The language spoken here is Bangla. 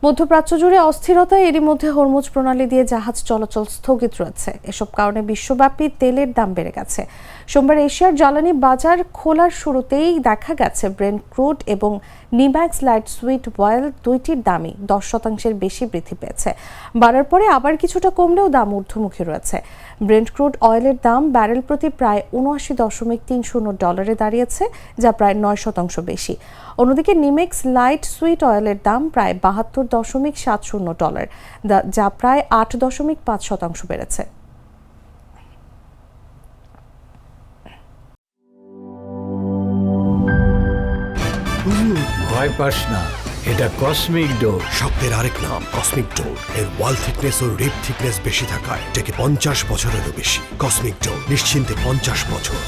মধ্যপ্রাচ্য জুড়ে অস্থিরতা, এরই মধ্যে হরমুজ প্রণালী দিয়ে জাহাজ চলাচল স্থগিত রয়েছে। এসব কারণে বিশ্বব্যাপী তেলের দাম বেড়ে গেছে। সোমবার এশিয়ার জ্বালানি বাজার খোলার শুরুতেই দেখা গেছে ব্রেন্ট ক্রুড এবং নিম্যাক্স লাইট সুইট অয়েল দুইটির দামই 10% বেশি বৃদ্ধি পেয়েছে। বাড়ার পরে আবার কিছুটা কমলেও দাম ঊর্ধ্বমুখী রয়েছে। ব্রেন্ট ক্রুড অয়েলের দাম ব্যারেল প্রতি প্রায় $79.30 দাঁড়িয়েছে, যা প্রায় 9% বেশি। অন্যদিকে নিমেক্স লাইট সুইট অয়েলের দাম প্রায় $72.70, যা প্রায় 8.5% বেড়েছে। ভয় পাস না, এটা কসমিক ডোর। শব্দের আরেক নাম কসমিক ডোর। এর ওয়াল থিকনেস ও রিপ থিকনেস বেশি থাকায় এটাকে 50 বছরেরও বেশি। কসমিক ডোর, নিশ্চিন্তে 50 বছর।